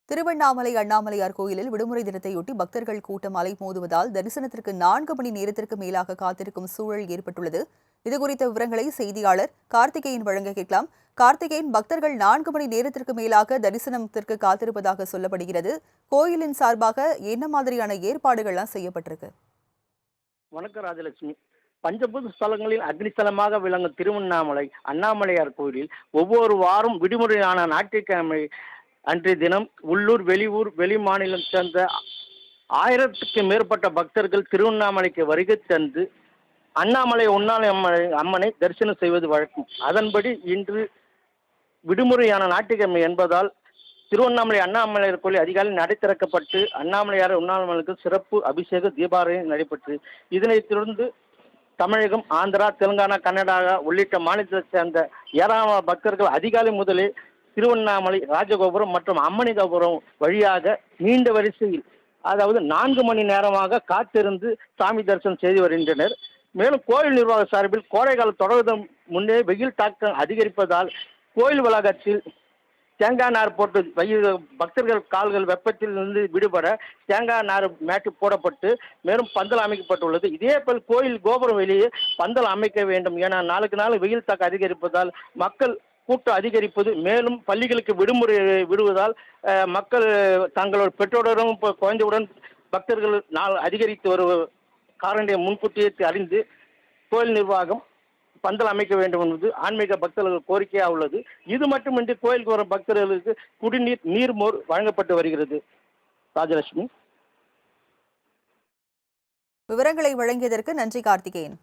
திருவண்ணாமலை அண்ணாமலையார் கோயிலில் விடுமுறை தினத்தையொட்டி பக்தர்கள் கூட்டம் அலைமோதுவதால் தரிசனத்திற்கு 4 மணி நேரத்திற்கு மேலாக காத்திருக்கும் சூழல் ஏற்பட்டுள்ளது. இதுகுறித்த விவரங்களை செய்தியாளர் கார்த்திகேயன் வழங்க கேட்கலாம். கார்த்திகேயன், பக்தர்கள் 4 மணி நேரத்திற்கு மேலாக தரிசனத்திற்கு காத்திருப்பதாக சொல்லப்படுகிறது. கோயிலின் சார்பாக என்ன மாதிரியான ஏற்பாடுகள்லாம் செய்யப்பட்டிருக்கு? வணக்கம் ராஜலட்சுமி. பஞ்சபூத ஸ்தலங்களில் அக்னிஸ்தலமாக விளங்கும் திருவண்ணாமலை அண்ணாமலையார் கோயிலில் ஒவ்வொரு வாரம் விடுமுறையான ஞாயிற்றுக்கிழமை அன்றைய தினம் உள்ளூர், வெளியூர், வெளி மாநிலம் சேர்ந்த 1000க்கு மேற்பட்ட பக்தர்கள் திருவண்ணாமலைக்கு வருகை தந்து அண்ணாமலை உண்ணாலை அம்மனை தரிசனம் செய்வது வழக்கம். அதன்படி இன்று விடுமுறையான ஞாயிற்றுக்கிழமை என்பதால் திருவண்ணாமலை அண்ணாமலையார் கோயில் அதிகாலை நடை திறக்கப்பட்டு அண்ணாமலையார் உண்ணாமலைக்கு சிறப்பு அபிஷேக தீபாராதனை நடைபெற்று இதனைத் தொடர்ந்து தமிழகம், ஆந்திரா, தெலுங்கானா, கர்நாடகா உள்ளிட்ட மாநிலத்தைச் சேர்ந்த ஏராளமான பக்தர்கள் அதிகாலை முதலே திருவண்ணாமலை ராஜகோபுரம் மற்றும் அம்மணி கோபுரம் வழியாக நீண்ட வரிசையில், அதாவது 4 மணி நேரமாக காத்திருந்து சாமி தரிசனம் செய்து வருகின்றனர். மேலும் கோயில் நிர்வாக சார்பில் கோடைக்காலம் தொடர்வதற்கு முன்னே வெயில் தாக்கம் அதிகரிப்பதால் கோயில் வளாகத்தில் தேங்காய் நார் போட்டு பக்தர்கள் கால்கள் வெப்பத்தில் இருந்து விடுபட தேங்காய் நார் மேட்டு போடப்பட்டு மேலும் பந்தல் அமைக்கப்பட்டுள்ளது. இதே போல் கோயில் கோபுரம் வெளியே பந்தல் அமைக்க வேண்டும் என நாளுக்கு நாள் வெயில் தாக்கம் அதிகரிப்பதால் மக்கள் கூட்டம் அதிகரிப்பது, மேலும் பள்ளிகளுக்கு விடுமுறை விடுவதால் மக்கள் தங்களோட பெற்றோருடன் குழந்தையுடன் பக்தர்கள் நாள் அதிகரித்து வரும் காரணத்தை முன்கூட்டியே அறிந்து கோயில் நிர்வாகம் பந்தல் அமைக்க வேண்டும் என்பது ஆன்மீக பக்தர்கள் கோரிக்கையாக உள்ளது. இது மட்டுமின்றி கோயிலுக்கு வரும் பக்தர்களுக்கு குடிநீர், நீர்மோர் வழங்கப்பட்டு வருகிறது. ராஜலட்சுமி. விவரங்களை வழங்கியதற்கு நன்றி கார்த்திகேயன்.